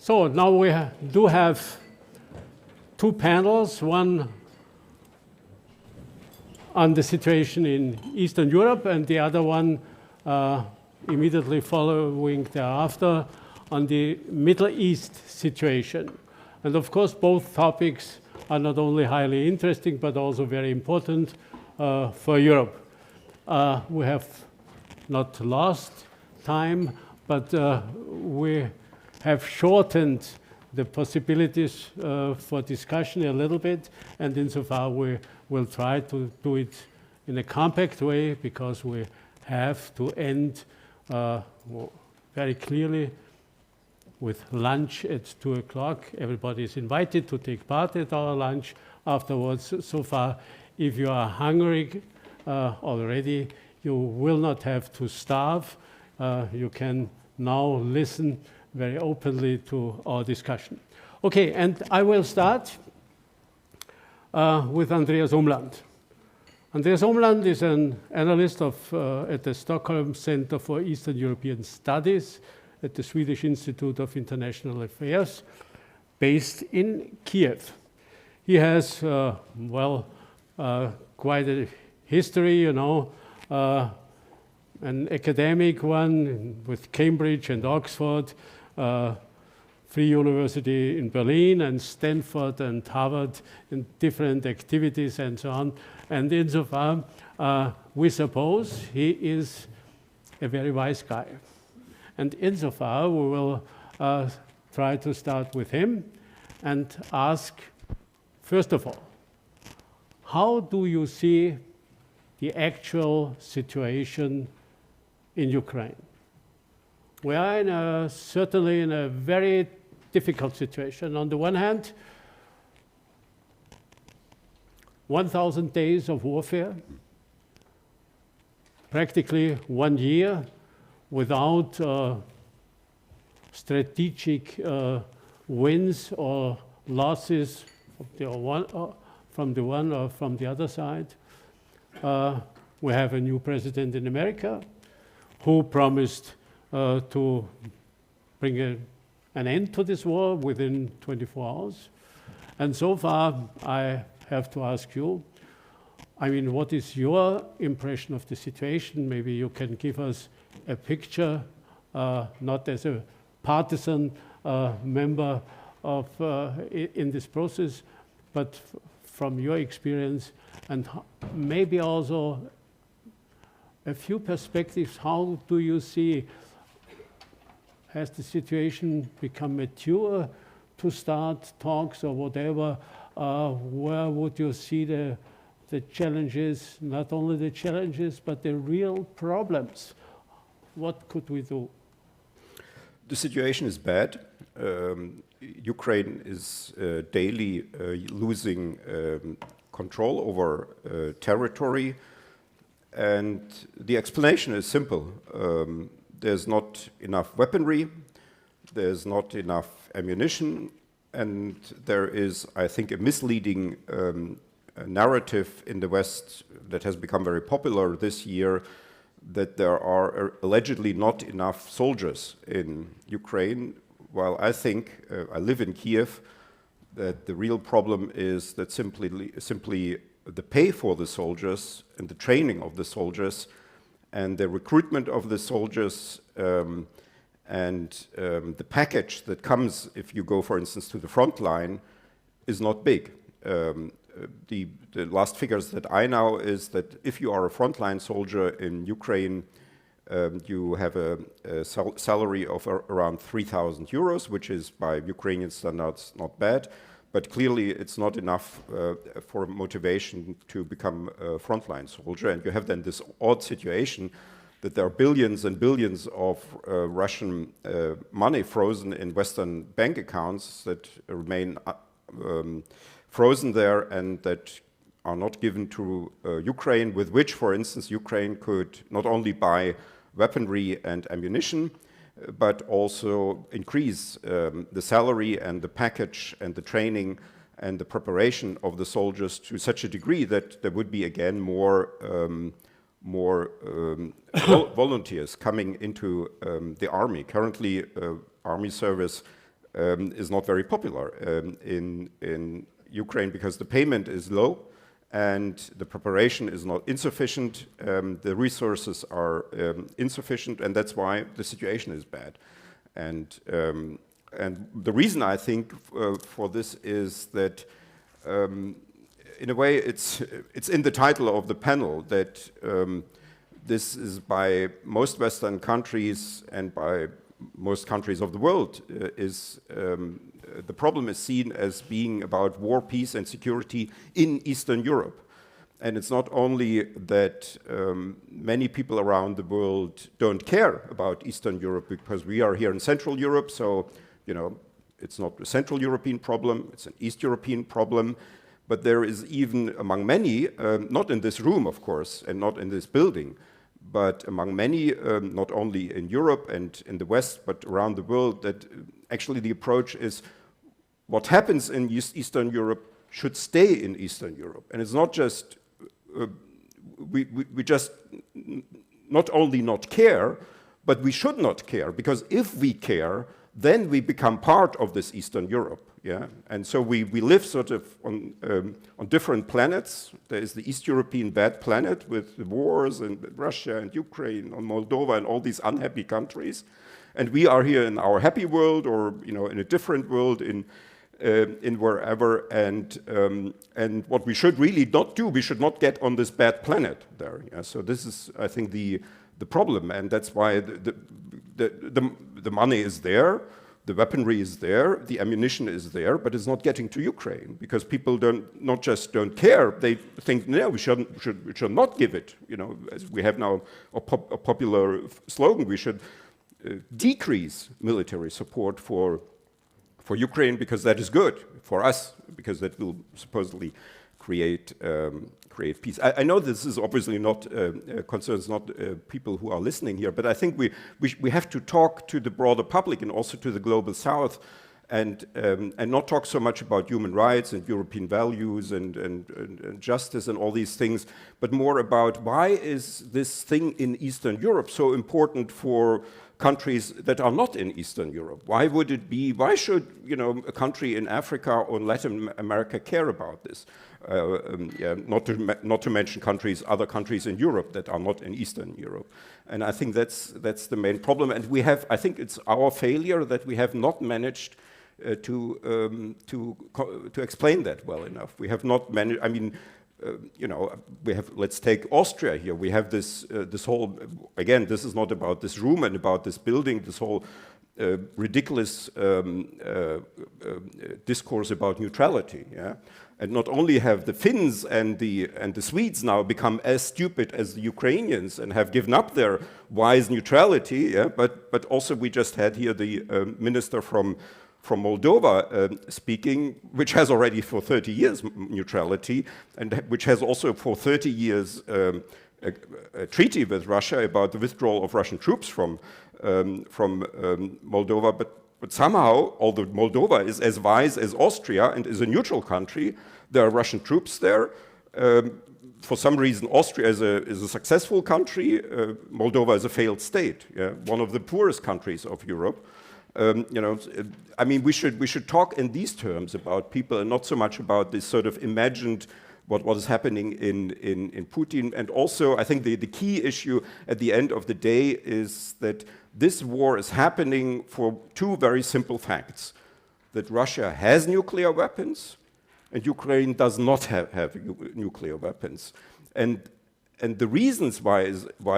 So now we do have two panels, one on the situation in Eastern Europe and the other one immediately following thereafter on the Middle East situation. And of course, both topics are not only highly interesting, but also very important for Europe. We have not lost time, but we have shortened the possibilities for discussion a little bit, and insofar we will try to do it in a compact way, because we have to end very clearly with lunch at 2 o'clock. Everybody is invited to take part at our lunch afterwards. So far, if you are hungry already, you will not have to starve. You can now listen very openly to our discussion. Okay, and I will start with Andreas Umland. Andreas Umland is an analyst at the Stockholm Center for Eastern European Studies at the Swedish Institute of International Affairs, based in Kyiv. He has, quite a history, you know, an academic one with Cambridge and Oxford, Free University in Berlin and Stanford and Harvard in different activities and so on. And insofar, we suppose he is a very wise guy. And insofar, we will try to start with him and ask, first of all, how do you see the actual situation in Ukraine? We are certainly in a very difficult situation. On the one hand, 1,000 days of warfare, practically 1 year without strategic wins or losses from the one or from the other side. We have a new president in America who promised to bring an end to this war within 24 hours. And so far, I have to ask you, I mean, what is your impression of the situation? Maybe you can give us a picture, not as a partisan member of in this process, but from your experience, and maybe also a few perspectives. How do you see, has the situation become mature to start talks or whatever? Where would you see the challenges, not only the challenges, but the real problems? What could we do? The situation is bad. Ukraine is daily losing control over territory. And the explanation is simple. There's not enough weaponry, there's not enough ammunition, and there is, I think, a misleading narrative in the West that has become very popular this year, that there are allegedly not enough soldiers in Ukraine, while I think, I live in Kyiv, that the real problem is that simply the pay for the soldiers and the training of the soldiers and the recruitment of the soldiers and the package that comes if you go, for instance, to the front line is not big. The last figures that I know is that if you are a frontline soldier in Ukraine, you have a salary of around 3,000 euros, which is by Ukrainian standards not bad, but clearly it's not enough for motivation to become a frontline soldier. And you have then this odd situation that there are billions and billions of Russian money frozen in Western bank accounts that remain frozen there and that are not given to Ukraine, with which, for instance, Ukraine could not only buy weaponry and ammunition, but also increase the salary and the package and the training and the preparation of the soldiers to such a degree that there would be again more volunteers coming into the army. Currently, army service is not very popular in Ukraine because the payment is low and the preparation is not insufficient, the resources are insufficient, and that's why the situation is bad. And the reason I think for this is that in a way it's in the title of the panel that this is by most Western countries and by most countries of the world the problem is seen as being about war, peace and security in Eastern Europe. And it's not only that many people around the world don't care about Eastern Europe because we are here in Central Europe, so you know it's not a Central European problem, it's an East European problem. But there is even among many, not in this room of course, and not in this building, but among many, not only in Europe and in the West, but around the world, that actually the approach is what happens in Eastern Europe should stay in Eastern Europe. And it's not just, we just not only not care, but we should not care, because if we care, then we become part of this Eastern Europe. Yeah, and so we live sort of on different planets. There is the East European bad planet with the wars and Russia and Ukraine and Moldova and all these unhappy countries, and we are here in our happy world, or you know, in a different world in wherever. And what we should really not do, we should not get on this bad planet there. Yeah? So this is, I think, the problem, and that's why the money is there. The weaponry is there, the ammunition is there, but it's not getting to Ukraine because people not just don't care, they think, no, we should not give it. You know, as we have now a popular slogan, we should decrease military support for Ukraine because that is good for us, because that will supposedly create peace. I know this is obviously not concerns not people who are listening here, but I think we have to talk to the broader public and also to the global South, and not talk so much about human rights and European values and justice and all these things, but more about why is this thing in Eastern Europe so important for countries that are not in Eastern Europe? Why would it be? Why should, you know, a country in Africa or Latin America care about this? Yeah, not to mention other countries in Europe that are not in Eastern Europe. And I think that's the main problem. And I think it's our failure that we have not managed to explain that well enough. We have not managed. I mean, you know, let's take Austria here. We have this whole, again, this is not about this room and about this building, this whole ridiculous discourse about neutrality. Yeah? And not only have the Finns and the Swedes now become as stupid as the Ukrainians and have given up their wise neutrality, yeah? but also we just had here the minister from Moldova speaking, which has already for 30 years neutrality, and which has also for 30 years a treaty with Russia about the withdrawal of Russian troops from Moldova. But somehow, although Moldova is as wise as Austria and is a neutral country, there are Russian troops there. For some reason, Austria is a successful country. Moldova is a failed state, yeah? One of the poorest countries of Europe. You know, I mean, we should talk in these terms about people and not so much about this sort of imagined what is happening in Putin. And also, I think the key issue at the end of the day is that this war is happening for two very simple facts: that Russia has nuclear weapons and Ukraine does not have nuclear weapons. And the reasons why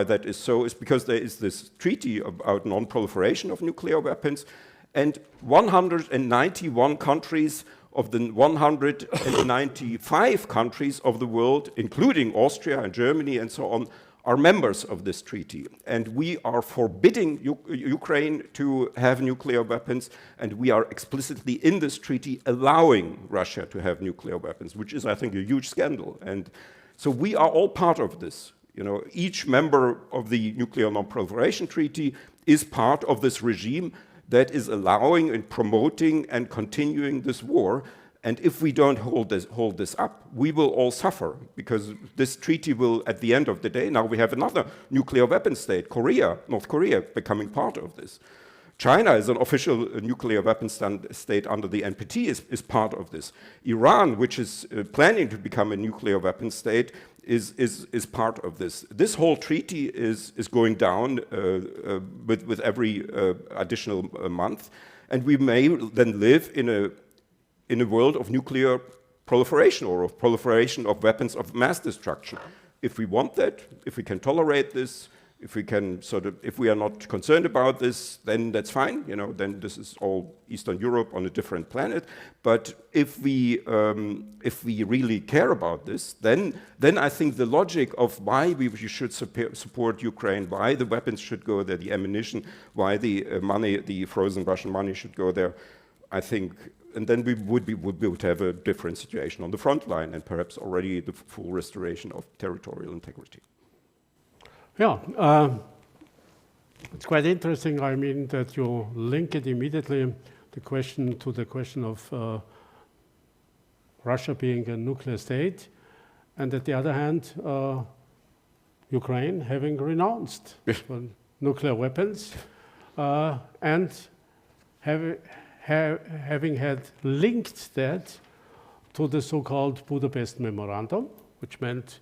that is so is because there is this treaty about non-proliferation of nuclear weapons, and 191 countries of the 195 countries of the world, including Austria and Germany and so on, are members of this treaty. And we are forbidding Ukraine to have nuclear weapons, and we are explicitly in this treaty allowing Russia to have nuclear weapons, which is, I think, a huge scandal. And so we are all part of this. You know, each member of the Nuclear Non-Proliferation Treaty is part of this regime that is allowing and promoting and continuing this war. And if we don't hold this up, we will all suffer, because this treaty will, at the end of the day, now we have another nuclear weapon state, North Korea, becoming part of this. China, as an official nuclear weapons state under the NPT, is part of this. Iran, which is planning to become a nuclear weapon state, is part of this. This whole treaty is going down with every additional month, and we may then live in a world of nuclear proliferation, or of proliferation of weapons of mass destruction. If we want that, if we can tolerate this, if we are not concerned about this, then that's fine. You know, then this is all Eastern Europe on a different planet. But if we really care about this, then I think the logic of why we should support Ukraine, why the weapons should go there, the ammunition, why the money, the frozen Russian money should go there, I think. And then we would have a different situation on the front line, and perhaps already the full restoration of territorial integrity. Yeah, it's quite interesting. I mean, that you link it immediately the question of Russia being a nuclear state, and at the other hand, Ukraine having renounced nuclear weapons and having had linked that to the so-called Budapest Memorandum, which meant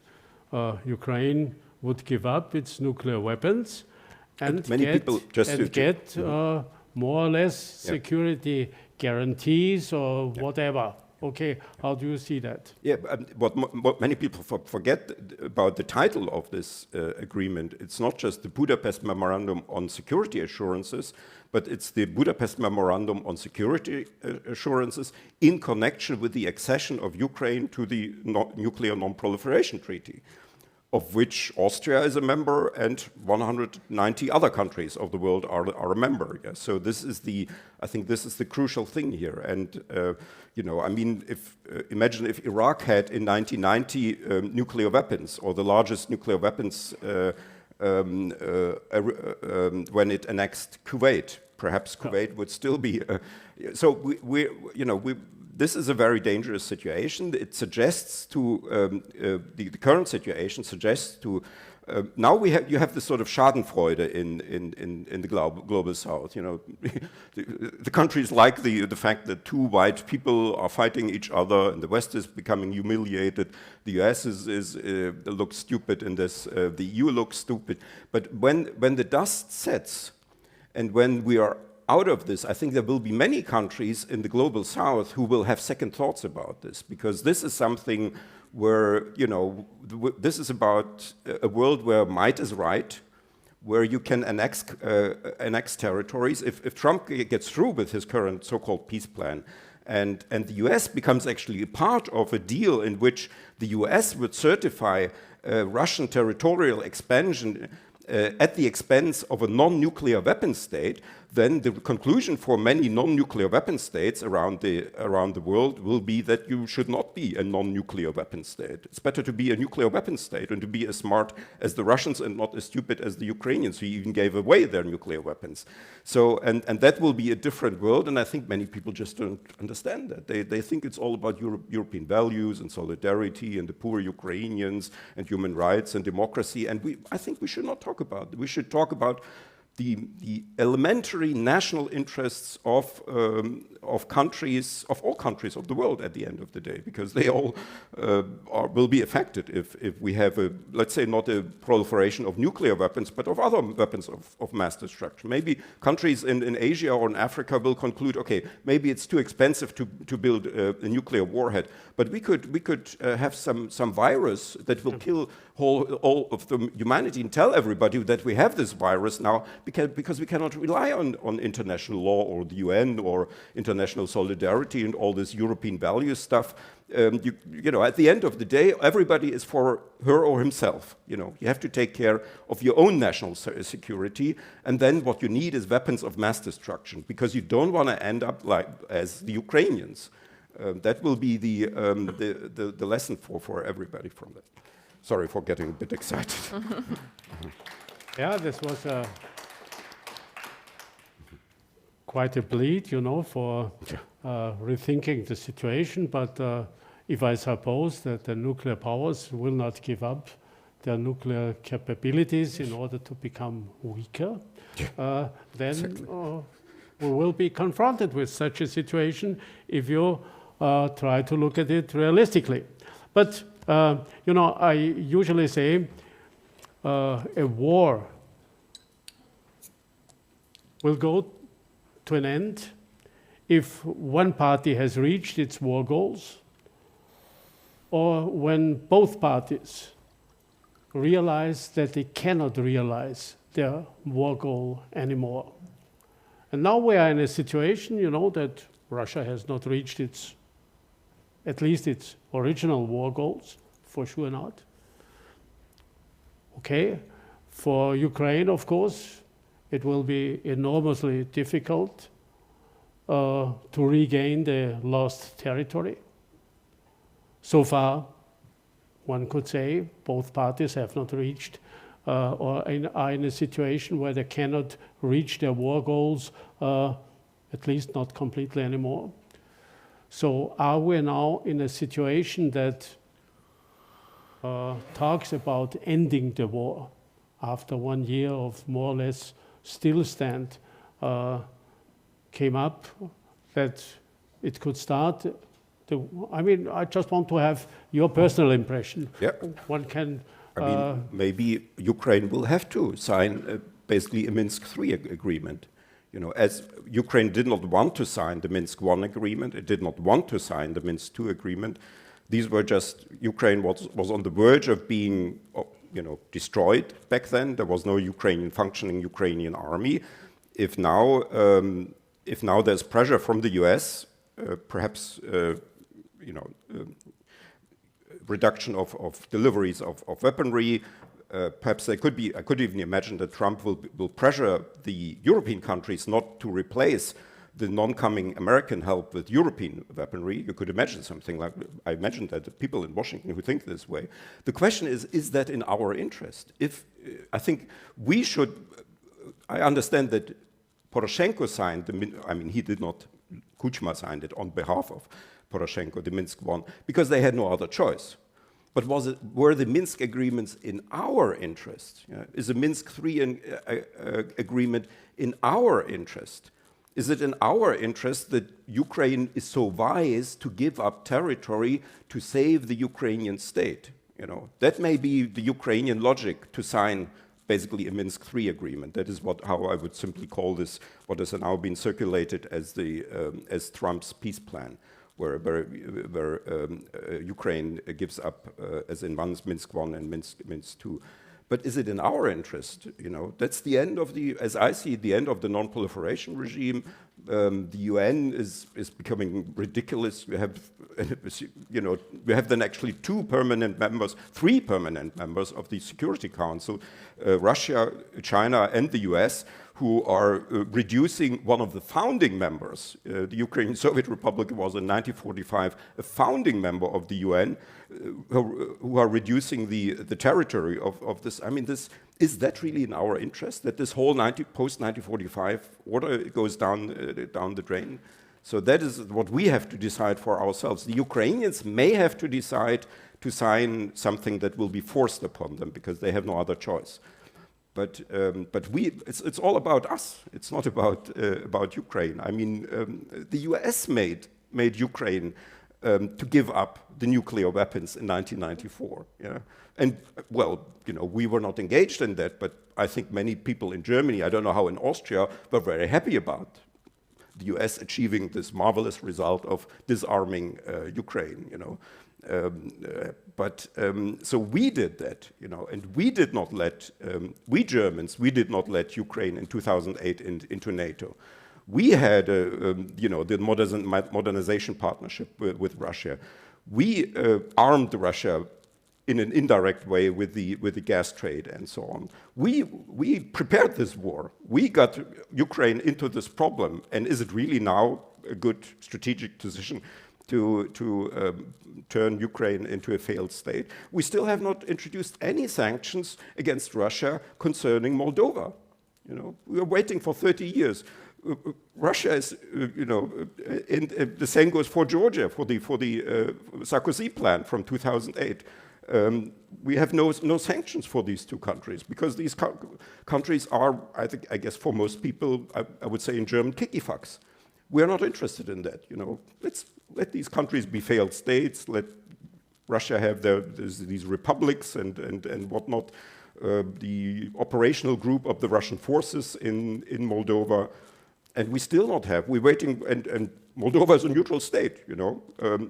Ukraine would give up its nuclear weapons and get more or less security guarantees or whatever. Okay, how do you see that? Yeah, what many people forget about the title of this agreement, it's not just the Budapest Memorandum on Security Assurances, but it's the Budapest Memorandum on Security Assurances in connection with the accession of Ukraine to the Nuclear Non-Proliferation Treaty, of which Austria is a member and 190 other countries of the world are a member. Yeah? So this is I think this is the crucial thing here. And you know, I mean, imagine if Iraq had in 1990 nuclear weapons, or the largest nuclear weapons when it annexed Kuwait. Perhaps Kuwait would still be. So this is a very dangerous situation. It suggests to the current situation suggests to now you have this sort of Schadenfreude in the global South. You know, the countries like the fact that two white people are fighting each other, and the West is becoming humiliated. The US looks stupid in this. The EU looks stupid. But when the dust sets, and when we are out of this, I think there will be many countries in the global South who will have second thoughts about this, because this is something where, you know, this is about a world where might is right, where you can annex territories. If Trump gets through with his current so-called peace plan, and the US becomes actually a part of a deal in which the US would certify Russian territorial expansion at the expense of a non-nuclear weapon state, then the conclusion for many non-nuclear weapon states around the world will be that you should not be a non-nuclear weapon state. It's better to be a nuclear weapon state and to be as smart as the Russians and not as stupid as the Ukrainians, who even gave away their nuclear weapons. So, and that will be a different world, and I think many people just don't understand that. They think it's all about European values and solidarity and the poor Ukrainians and human rights and democracy, and I think we should not talk about it. We should talk about the elementary national interests of countries, of all countries of the world at the end of the day, because they all will be affected if we have let's say, not a proliferation of nuclear weapons, but of other weapons of mass destruction. Maybe countries in Asia or in Africa will conclude, okay, maybe it's too expensive to build a nuclear warhead, but we could have some virus that will kill all of the humanity, and tell everybody that we have this virus now, because we cannot rely on international law or the UN or international solidarity and all this European value stuff. You know, at the end of the day, everybody is for her or himself. You know, you have to take care of your own national security, and then what you need is weapons of mass destruction, because you don't want to end up like as the Ukrainians. That will be the lesson for everybody from that. Sorry for getting a bit excited. Yeah, this was quite a bleed, you know, for rethinking the situation. But if I suppose that the nuclear powers will not give up their nuclear capabilities in order to become weaker, then we will be confronted with such a situation if you try to look at it realistically. But, you know, I usually say a war will go to an end if one party has reached its war goals, or when both parties realize that they cannot realize their war goal anymore. And now we are in a situation, you know, that Russia has not reached at least its original war goals, for sure not. Okay, for Ukraine, of course, it will be enormously difficult to regain the lost territory. So far, one could say both parties have not reached or are in a situation where they cannot reach their war goals, at least not completely anymore. So are we now in a situation that talks about ending the war after 1 year of more or less still stand came up, that it could start? I mean, I just want to have your personal impression. Yeah. One can... I mean, maybe Ukraine will have to sign basically a Minsk III agreement. You know, as Ukraine did not want to sign the Minsk I agreement, it did not want to sign the Minsk II agreement. These were just, Ukraine was on the verge of being, you know, destroyed back then. There was no functioning Ukrainian army. If now there's pressure from the US, perhaps, you know, reduction of deliveries of weaponry. Perhaps I could even imagine that Trump will pressure the European countries not to replace the non-coming American help with European weaponry. You could imagine something like, I imagine that the people in Washington who think this way. The question is that in our interest? I think we should, I understand that Poroshenko signed, I mean, he did not, Kuchma signed it on behalf of Poroshenko, the Minsk I, because they had no other choice. But were the Minsk agreements in our interest? Is the Minsk III agreement in our interest? Is it in our interest that Ukraine is so wise to give up territory to save the Ukrainian state? You know, that may be the Ukrainian logic to sign basically a Minsk III agreement. That is how I would simply call this, what has now been circulated as Trump's peace plan, where Ukraine gives up, as in Minsk I and Minsk II. But is it in our interest? You know, that's the end of as I see it, the end of the non-proliferation regime. The UN is becoming ridiculous. We have, you know, we have then actually 3 permanent members of the Security Council, Russia, China, and the US, who are reducing one of the founding members. The Ukrainian Soviet Republic was in 1945 a founding member of the UN, who are reducing the territory of this. I mean, is that really in our interest, that this whole post-1945 order goes down the drain? So that is what we have to decide for ourselves. The Ukrainians may have to decide to sign something that will be forced upon them because they have no other choice. But it's all about us. It's not about Ukraine. I mean, the US made Ukraine to give up the nuclear weapons in 1994. Yeah, and well, you know, we were not engaged in that, but I think many people in Germany, I don't know how in Austria, were very happy about the US achieving this marvelous result of disarming Ukraine. You know. So we did that, you know, and we did not let, we Germans, we did not let Ukraine in 2008 into NATO. We had, you know, the modernization partnership with Russia. We armed Russia in an indirect way with the gas trade and so on. We prepared this war. We got Ukraine into this problem, and is it really now a good strategic decision to turn Ukraine into a failed state? We still have not introduced any sanctions against Russia concerning Moldova. You know, we are waiting for 30 years. Russia is, you know, and the same goes for Georgia, for the Sarkozy plan from 2008. We have no sanctions for these two countries because these countries are, I guess, for most people, I would say in German, Kikifax. We are not interested in that. You know, let's let these countries be failed states. Let Russia have these republics and whatnot. The operational group of the Russian forces in Moldova, and we still not have. We're waiting, and Moldova is a neutral state. You know,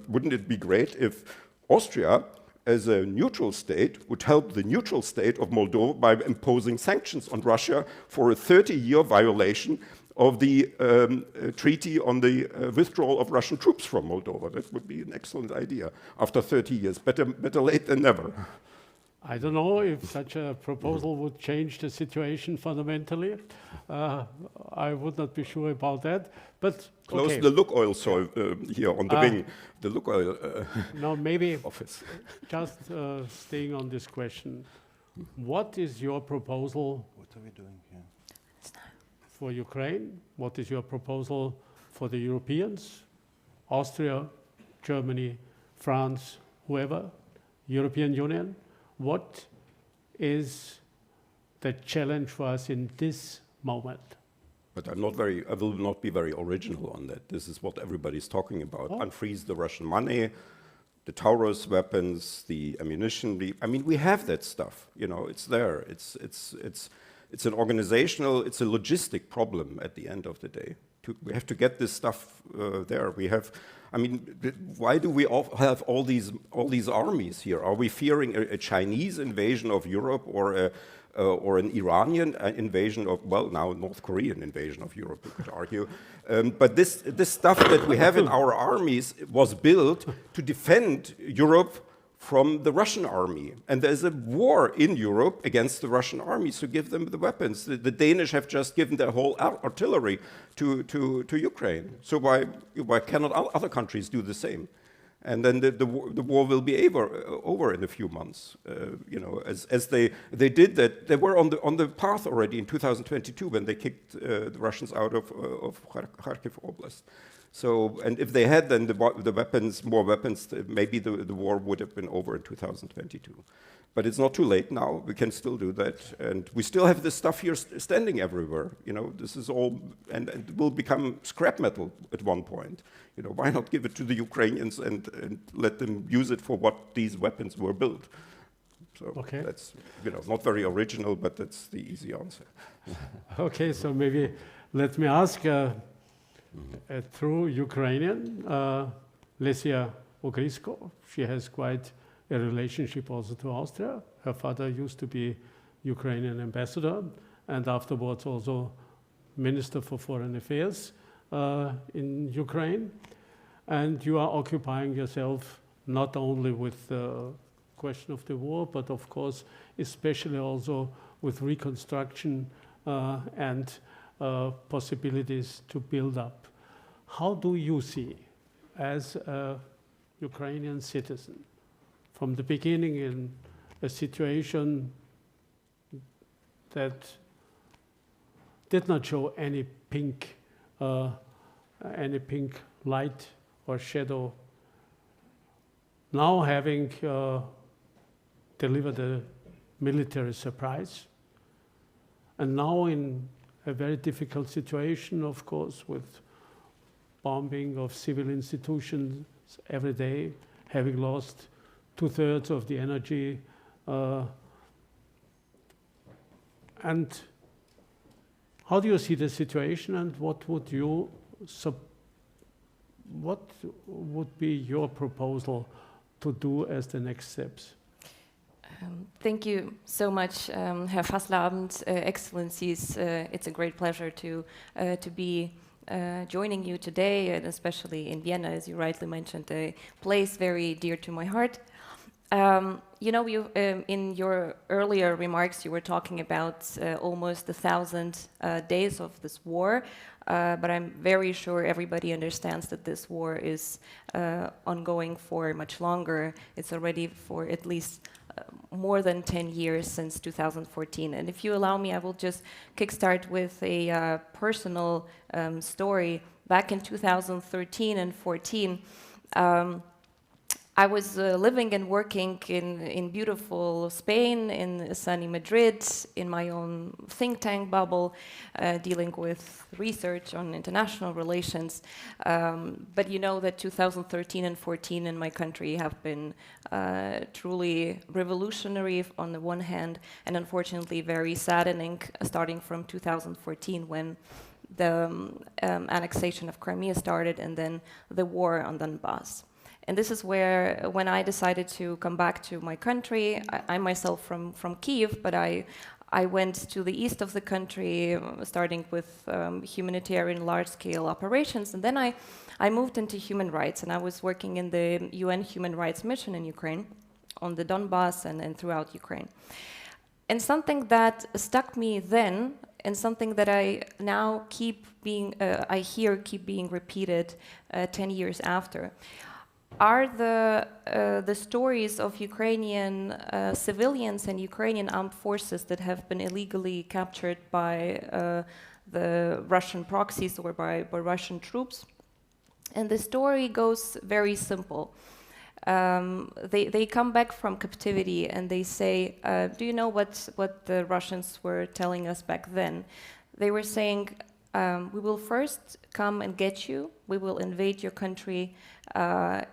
wouldn't it be great if Austria, as a neutral state, would help the neutral state of Moldova by imposing sanctions on Russia for a 30-year violation of the treaty on the withdrawal of Russian troops from Moldova? That would be an excellent idea after 30 years. Better late than never. I don't know if such a proposal would change the situation fundamentally. I would not be sure about that. But close okay. the Lukoil soil here on the wing. The Lukoil no, maybe office. Just staying on this question. What is your proposal? What are we doing here? For Ukraine? What is your proposal for the Europeans? Austria, Germany, France, whoever, European Union? What is the challenge for us in this moment? But I will not be very original on that. This is what everybody's talking about. Oh. Unfreeze the Russian money, the Taurus weapons, the ammunition. I mean, we have that stuff. You know, it's there. It's an organizational, it's a logistic problem at the end of the day. We have to get this stuff there. We have, I mean, why do we have all these armies here? Are we fearing a Chinese invasion of Europe or an Iranian invasion of, well, now North Korean invasion of Europe, you could argue. But this stuff that we have in our armies was built to defend Europe from the Russian army. And there's a war in Europe against the Russian army to give them the weapons. The Danish have just given their whole artillery to Ukraine. So why cannot other countries do the same? And then the war will be over in a few months. You know, as they did that, they were on the path already in 2022 when they kicked the Russians out of Kharkiv Oblast. So, and if they had then more weapons, maybe the war would have been over in 2022. But it's not too late now. We can still do that, and we still have this stuff here standing everywhere. You know, this is all, and it will become scrap metal at one point. You know, why not give it to the Ukrainians and let them use it for what these weapons were built? So okay. That's, you know, not very original, but that's the easy answer. Okay, so maybe let me ask through Ukrainian, Lesia Ogryzko. She has quite a relationship also to Austria. Her father used to be Ukrainian ambassador and afterwards also Minister for Foreign Affairs in Ukraine. And you are occupying yourself not only with the question of the war, but of course, especially also with reconstruction and possibilities to build up. How do you see, as a Ukrainian citizen, from the beginning in a situation that did not show any pink light or shadow, now having delivered a military surprise, and now in a very difficult situation, of course, with bombing of civil institutions every day, having lost 2/3 of the energy, and how do you see the situation, and what would be your proposal to do as the next steps? Thank you so much, Herr Fasslabend, Excellencies. It's a great pleasure to be joining you today, and especially in Vienna, as you rightly mentioned, a place very dear to my heart. You know, in your earlier remarks, you were talking about almost 1,000 days of this war, but I'm very sure everybody understands that this war is ongoing for much longer. It's already for at least more than 10 years since 2014. And if you allow me, I will just kickstart with a personal story. Back in 2013 and 14, I was living and working in beautiful Spain, in sunny Madrid, in my own think tank bubble, dealing with research on international relations. But you know that 2013 and 14 in my country have been truly revolutionary on the one hand, and unfortunately very saddening, starting from 2014 when the annexation of Crimea started and then the war on Donbass. And this is where, when I decided to come back to my country, I myself from Kyiv, but I went to the east of the country, starting with humanitarian large-scale operations, and then I moved into human rights, and I was working in the UN Human Rights Mission in Ukraine, on the Donbass and throughout Ukraine. And something that stuck me then, and something that I now keep being repeated 10 years after, are the stories of Ukrainian civilians and Ukrainian armed forces that have been illegally captured by the Russian proxies or by Russian troops. And the story goes very simple. They come back from captivity and they say, do you know what the Russians were telling us back then? They were saying, we will first come and get you, we will invade your country and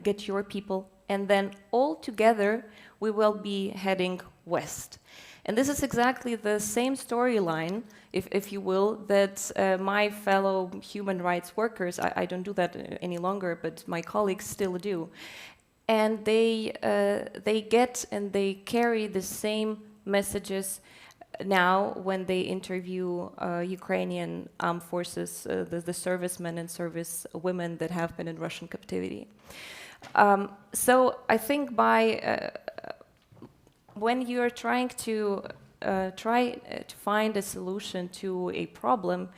get your people, and then all together we will be heading west. And this is exactly the same storyline, if you will, that my fellow human rights workers, I don't do that any longer, but my colleagues still do. And they get and they carry the same messages now when they interview Ukrainian armed forces, the servicemen and servicewomen that have been in Russian captivity. So I think when you're trying to find a solution to a problem,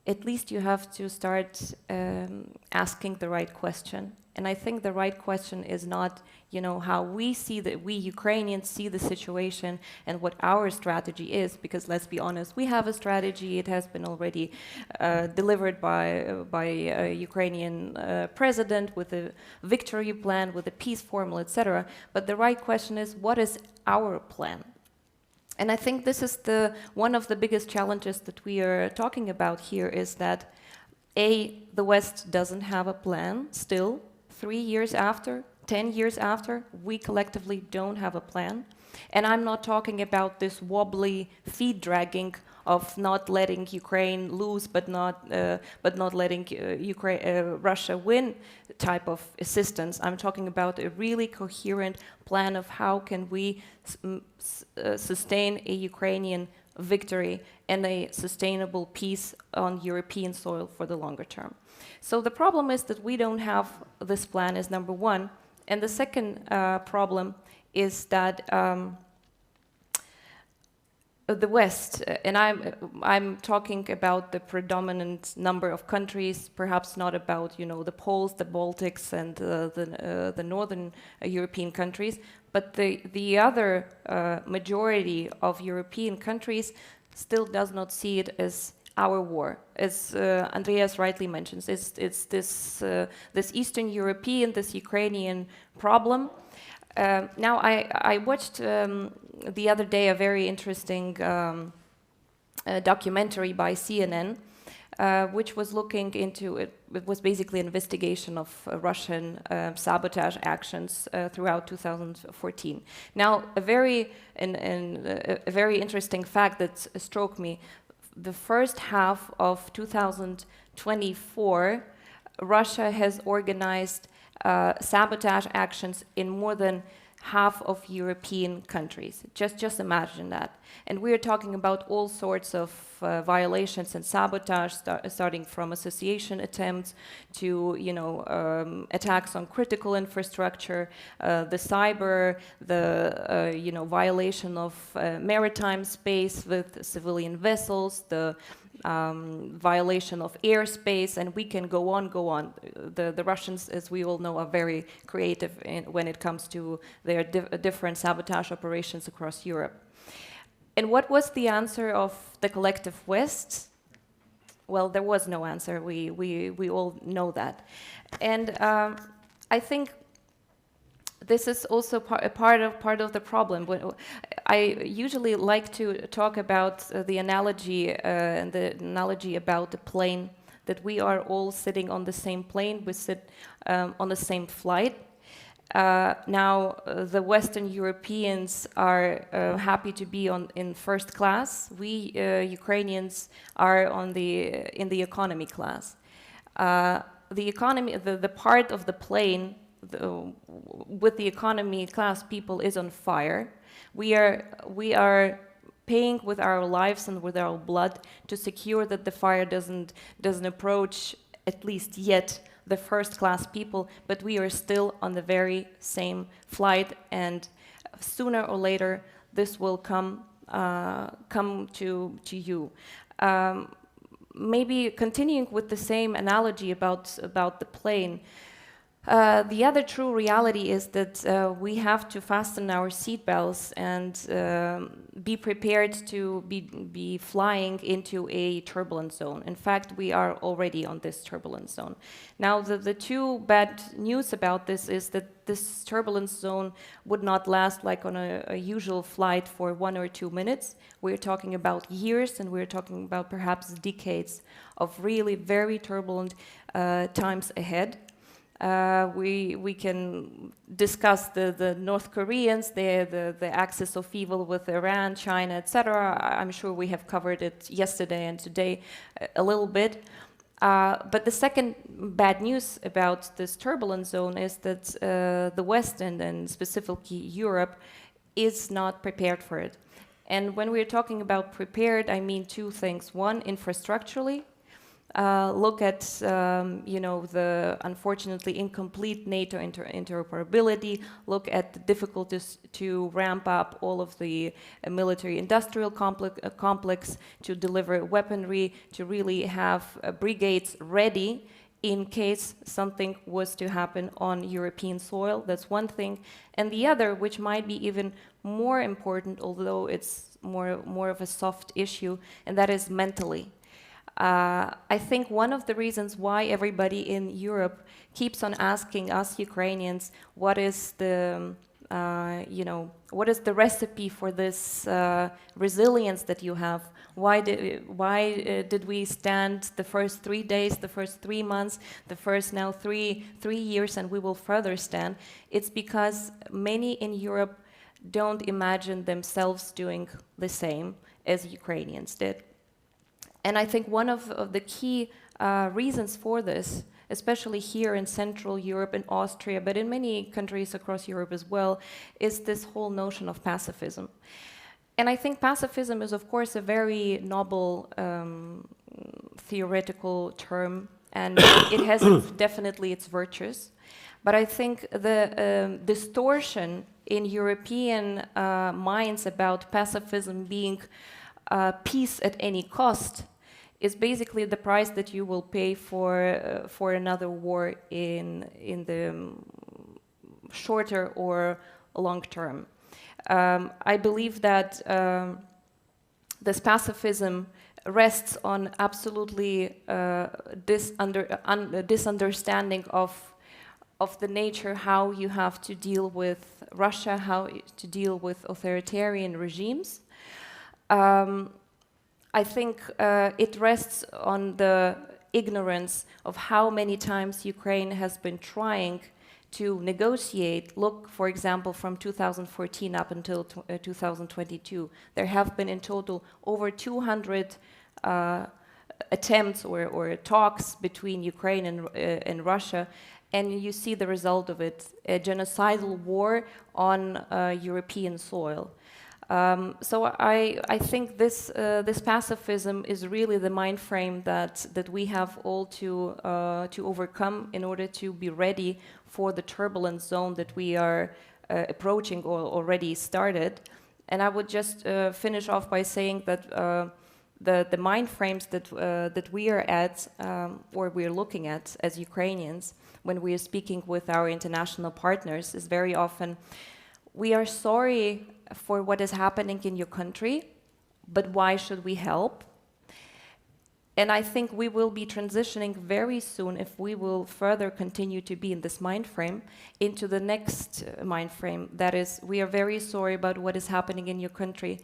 at least you have to start asking the right question. And I think the right question is not, how we Ukrainians see the situation and what our strategy is, because let's be honest, we have a strategy. It has been already delivered by a Ukrainian president with a victory plan, with a peace formula, etc. But the right question is, what is our plan? And I think this is one of the biggest challenges that we are talking about here, is that the West doesn't have a plan still. 3 years after, 10 years after, we collectively don't have a plan. And I'm not talking about this wobbly feet dragging of not letting Ukraine lose, but not letting Russia win type of assistance. I'm talking about a really coherent plan of how can we sustain a Ukrainian victory and a sustainable peace on European soil for the longer term. So the problem is that we don't have this plan, is number one. And the second problem is that the West, and I'm talking about the predominant number of countries, perhaps not about the Poles, the Baltics, and the northern European countries, but the other majority of European countries still does not see it as our war. As Andreas rightly mentions, it's this Eastern European, this Ukrainian problem. Now, I watched the other day a very interesting documentary by CNN, which was looking into it. It was basically an investigation of Russian sabotage actions throughout 2014. Now, a very interesting fact that struck me: the first half of 2024, Russia has organized sabotage actions in more than half of European countries. Just imagine that. And we are talking about all sorts of violations and sabotage, starting from association attempts to, attacks on critical infrastructure, the cyber, the, violation of maritime space with civilian vessels, the violation of airspace, and we can go on. The Russians, as we all know, are very creative when it comes to their different sabotage operations across Europe. And what was the answer of the collective West? Well, there was no answer. We all know that. And I think this is also part of the problem. I usually like to talk about the analogy and the analogy about the plane, that we are all sitting on the same plane, we sit on the same flight. Now, the Western Europeans are happy to be in first class. We Ukrainians are in the economy class. The economy, the part of the plane with the economy class people is on fire. We are paying with our lives and with our blood to secure that the fire doesn't approach, at least yet, the first class people, but we are still on the very same flight, and sooner or later this will come to you. Maybe continuing with the same analogy about the plane, the other true reality is that we have to fasten our seatbelts and be prepared to be flying into a turbulent zone. In fact, we are already on this turbulent zone. Now, the two bad news about this is that this turbulent zone would not last like on a usual flight for 1 or 2 minutes. We're talking about years, and we're talking about perhaps decades of really very turbulent times ahead. We can discuss the North Koreans, the axis of evil with Iran, China, etc. I'm sure we have covered it yesterday and today a little bit. But the second bad news about this turbulent zone is that the West, and specifically Europe, is not prepared for it. And when we're talking about prepared, I mean two things. One, infrastructurally. Look at, the unfortunately incomplete NATO interoperability, look at the difficulties to ramp up all of the military-industrial complex, to deliver weaponry, to really have brigades ready in case something was to happen on European soil. That's one thing. And the other, which might be even more important, although it's more of a soft issue, and that is mentally. I think one of the reasons why everybody in Europe keeps on asking us Ukrainians, what is the recipe for this resilience that you have? Why did we stand the first 3 days, the first 3 months, the first now three years, and we will further stand? It's because many in Europe don't imagine themselves doing the same as Ukrainians did. And I think one of the key reasons for this, especially here in Central Europe and Austria, but in many countries across Europe as well, is this whole notion of pacifism. And I think pacifism is, of course, a very noble theoretical term, and it has definitely its virtues. But I think the distortion in European minds about pacifism being peace at any cost is basically the price that you will pay for another war in the shorter or long term. I believe that this pacifism rests on absolutely disunderstanding of the nature how you have to deal with Russia, how to deal with authoritarian regimes. I think it rests on the ignorance of how many times Ukraine has been trying to negotiate. Look, for example, from 2014 up until 2022, there have been in total over 200 attempts or talks between Ukraine and Russia, and you see the result of it, a genocidal war on European soil. So I think this pacifism is really the mind frame that we have all to overcome in order to be ready for the turbulent zone that we are approaching or already started. And I would just finish off by saying that the mind frames that we are at or we're looking at as Ukrainians when we are speaking with our international partners is very often, we are sorry for what is happening in your country, but why should we help? And I think we will be transitioning very soon, if we will further continue to be in this mind frame, into the next mind frame. That is, we are very sorry about what is happening in your country,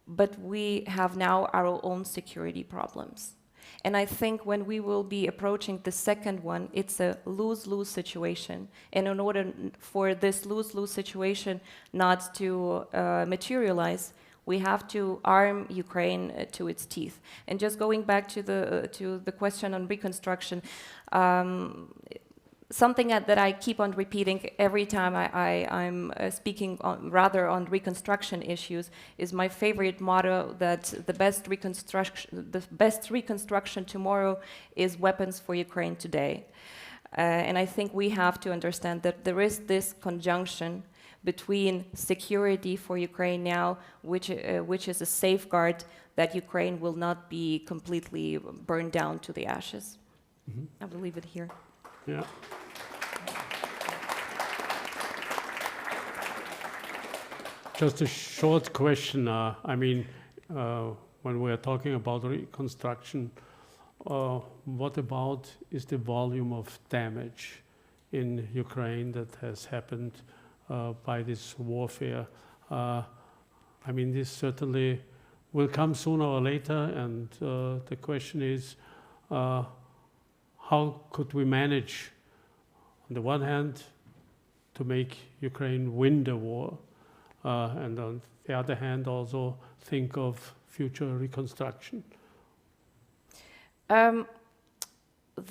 but we have now our own security problems. And I think when we will be approaching the second one, it's a lose-lose situation. And in order for this lose-lose situation not to materialize, we have to arm Ukraine to its teeth. And just going back to the question on reconstruction, something that I keep on repeating every time I'm speaking rather on reconstruction issues is my favorite motto, that the best reconstruction tomorrow is weapons for Ukraine today. And I think we have to understand that there is this conjunction between security for Ukraine now, which is a safeguard that Ukraine will not be completely burned down to the ashes. Mm-hmm. I will leave it here. Yeah. Just a short question. I mean, when we are talking about reconstruction, what about is the volume of damage in Ukraine that has happened by this warfare? I mean, this certainly will come sooner or later, and the question is, how could we manage, on the one hand, to make Ukraine win the war, and on the other hand, also think of future reconstruction?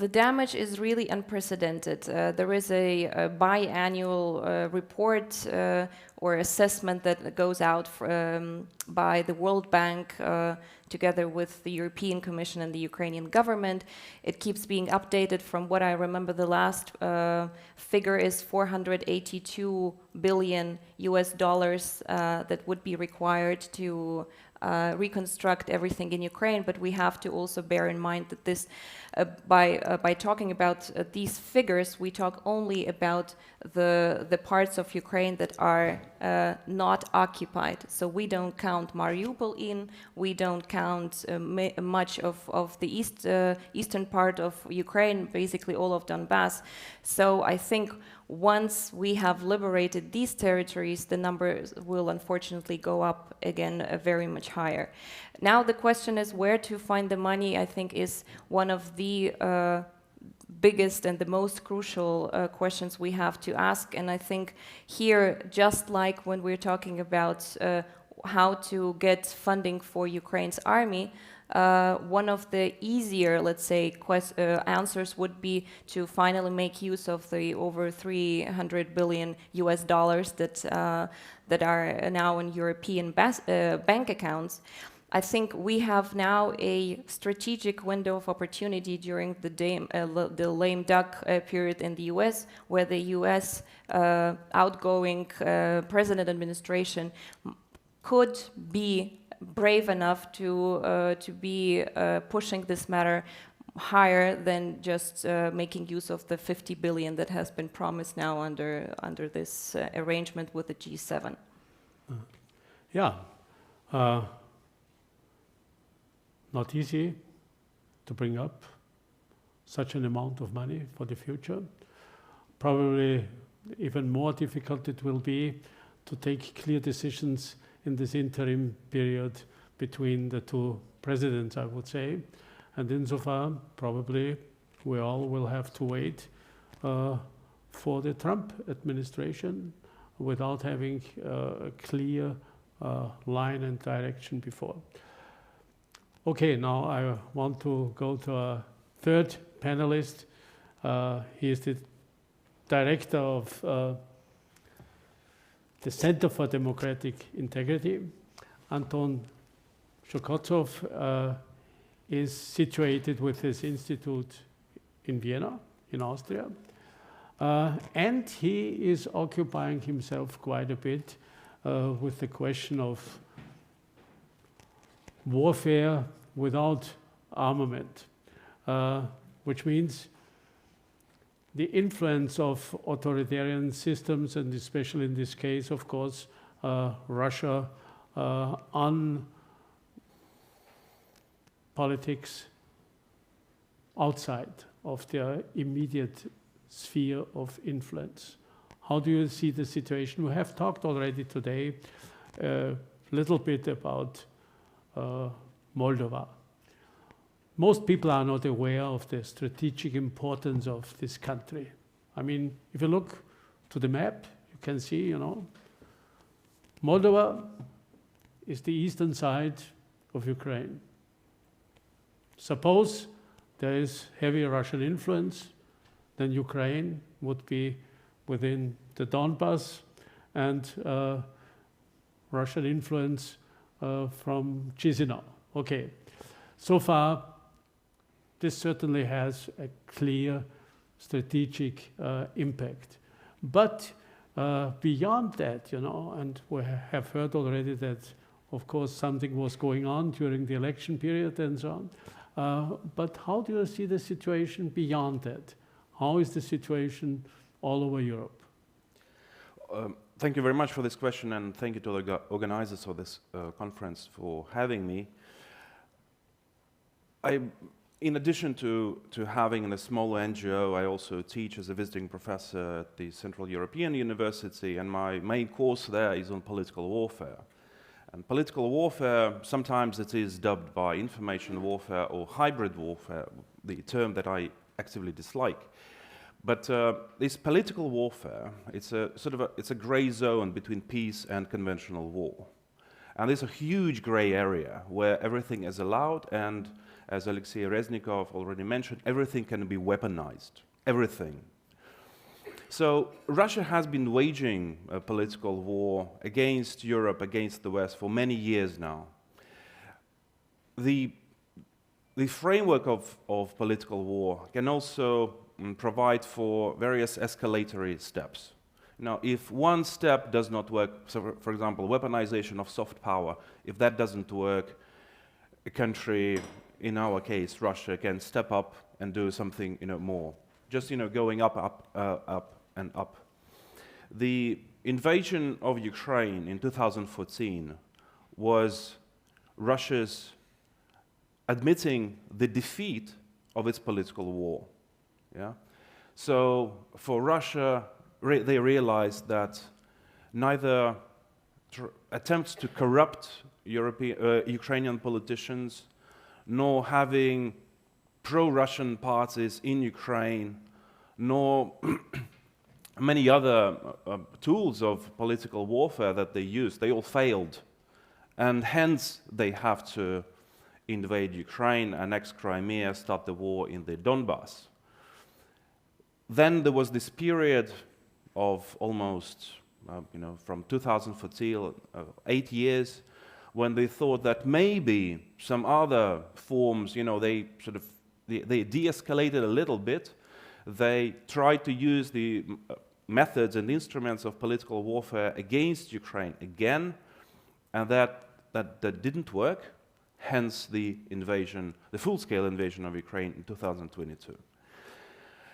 The damage is really unprecedented. There is a biannual report or assessment that goes out by the World Bank together with the European Commission and the Ukrainian government. It keeps being updated. From what I remember, the last figure is $482 billion that would be required to reconstruct everything in Ukraine, but we have to also bear in mind that this, by talking about these figures, we talk only about the parts of Ukraine that are not occupied. So we don't count Mariupol in, we don't count much of the eastern part of Ukraine, basically all of Donbass. So I think once we have liberated these territories, the numbers will unfortunately go up again very much higher. Now the question is where to find the money, I think, is one of the biggest and the most crucial questions we have to ask. And I think here, just like when we're talking about how to get funding for Ukraine's army, one of the easier, let's say, answers would be to finally make use of the over $300 billion that are now in European bank accounts. I think we have now a strategic window of opportunity during the lame duck period in the US, where the US outgoing president administration could be brave enough to be pushing this matter higher than just making use of the 50 billion that has been promised now under this arrangement with the G7. Not easy to bring up such an amount of money for the future. Probably even more difficult it will be to take clear decisions in this interim period between the two presidents, I would say. And insofar, probably we all will have to wait for the Trump administration without having a clear line and direction before. Okay, now I want to go to our third panelist. He is the director of the Center for Democratic Integrity. Anton Shekhovtsov is situated with his institute in Vienna, in Austria. And he is occupying himself quite a bit with the question of warfare without armament, which means the influence of authoritarian systems, and especially in this case, of course, Russia, on politics outside of their immediate sphere of influence. How do you see the situation? We have talked already today a little bit about Moldova. Most people are not aware of the strategic importance of this country. I mean, if you look to the map, you can see, you know, Moldova is the eastern side of Ukraine. Suppose there is heavy Russian influence, then Ukraine would be within the Donbas, and Russian influence from Chisinau. Okay, so far this certainly has a clear strategic impact. But beyond that, you know, and we have heard already that, of course, something was going on during the election period and so on. But how do you see the situation beyond that? How is the situation all over Europe? Thank you very much for this question, and thank you to the organizers of this conference for having me. In addition to having a small NGO, I also teach as a visiting professor at the Central European University, and my main course there is on political warfare. And political warfare, sometimes it is dubbed by information warfare or hybrid warfare, the term that I actively dislike. But this political warfare, it's a gray zone between peace and conventional war. And there's a huge gray area where everything is allowed, and as Alexei Reznikov already mentioned, everything can be weaponized, everything. So Russia has been waging a political war against Europe, against the West for many years now. The framework of political war can also provide for various escalatory steps. Now, if one step does not work, so for example, weaponization of soft power, if that doesn't work, a country, in our case, Russia, can step up and do something, more. Just, going up, and up. The invasion of Ukraine in 2014 was Russia's admitting the defeat of its political war. Yeah? So for Russia, they realized that neither attempts to corrupt Ukrainian politicians, nor having pro-Russian parties in Ukraine, nor many other tools of political warfare that they used, they all failed. And hence they have to invade Ukraine, annex Crimea, start the war in the Donbas. Then there was this period of almost, from 2014, 8 years, when they thought that maybe some other forms, they de-escalated a little bit. They tried to use the methods and instruments of political warfare against Ukraine again, and that didn't work. Hence the invasion, the full-scale invasion of Ukraine in 2022.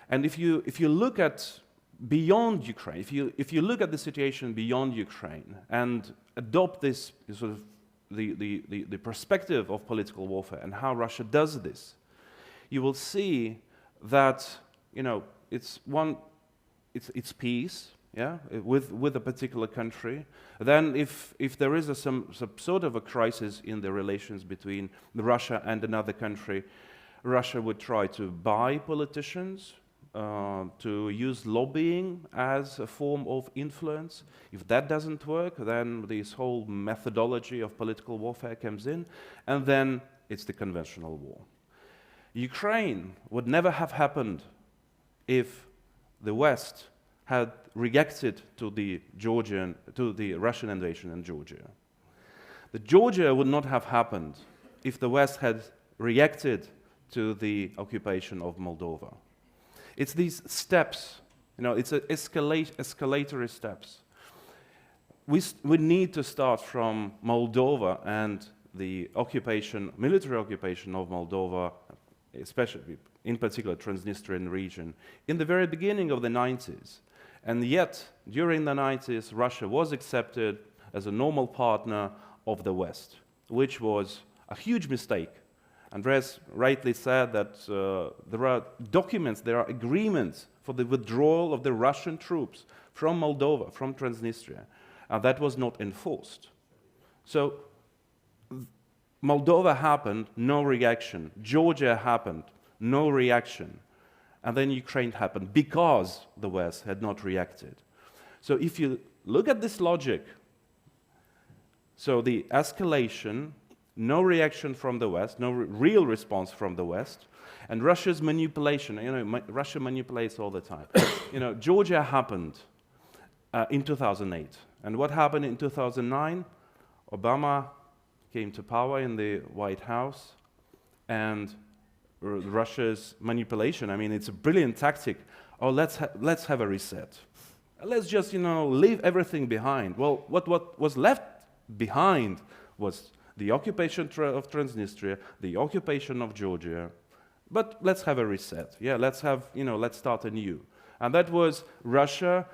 And if you look at beyond Ukraine, if you look at the situation beyond Ukraine and adopt this sort of the perspective of political warfare and how Russia does this, you will see that it's peace, yeah, with a particular country. Then if there is some sort of a crisis in the relations between Russia and another country, Russia would try to buy politicians, to use lobbying as a form of influence. If that doesn't work, then this whole methodology of political warfare comes in, and then it's the conventional war. Ukraine would never have happened if the West had reacted to the Russian invasion in Georgia. The Georgia would not have happened if the West had reacted to the occupation of Moldova. It's these steps, it's escalatory steps. We need to start from Moldova and the military occupation of Moldova, especially in particular Transnistrian region, in the very beginning of the 90s. And yet, during the 90s, Russia was accepted as a normal partner of the West, which was a huge mistake. Andreas rightly said that there are documents, there are agreements for the withdrawal of the Russian troops from Moldova, from Transnistria, and that was not enforced. So Moldova happened, no reaction. Georgia happened, no reaction. And then Ukraine happened because the West had not reacted. So if you look at this logic, so the escalation, no reaction from the West, no real response from the West, and Russia's manipulation, Russia manipulates all the time. Georgia happened in 2008. And what happened in 2009? Obama came to power in the White House, and Russia's manipulation, it's a brilliant tactic. Oh, let's have a reset. Let's just, leave everything behind. Well, what was left behind was the occupation of Transnistria, the occupation of Georgia. But let's have a reset. Yeah, let's start anew. And that was Russia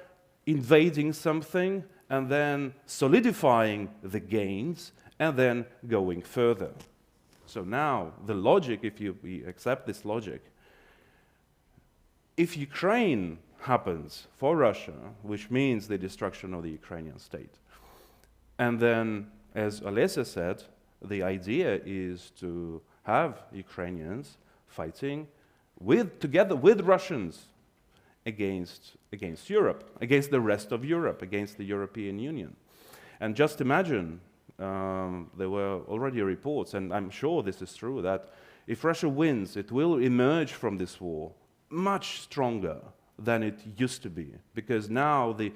invading something and then solidifying the gains and then going further. So now, the logic, if we accept this logic, if Ukraine happens for Russia, which means the destruction of the Ukrainian state, and then, as Lesia said, the idea is to have Ukrainians fighting together with Russians against Europe, against the rest of Europe, against the European Union. And just imagine, there were already reports, and I'm sure this is true, that if Russia wins, it will emerge from this war much stronger than it used to be, because now the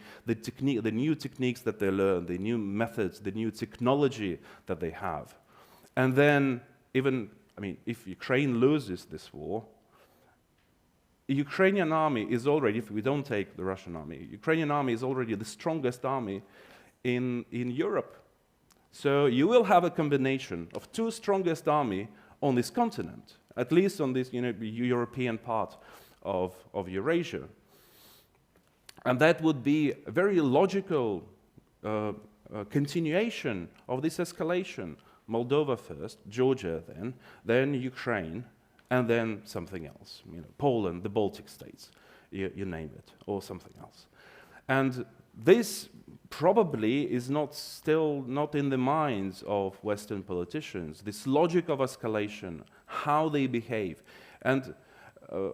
new techniques that they learn, the new methods, the new technology that they have. And then if Ukraine loses this war, the Ukrainian army is already, if we don't take the Russian army, Ukrainian army is already the strongest army in Europe. So you will have a combination of two strongest army on this continent, at least on this European part of Eurasia. And that would be a very logical continuation of this escalation. Moldova first, Georgia then Ukraine, and then something else. Poland, the Baltic states, you name it, or something else. And this probably is still not in the minds of Western politicians, this logic of escalation, how they behave. And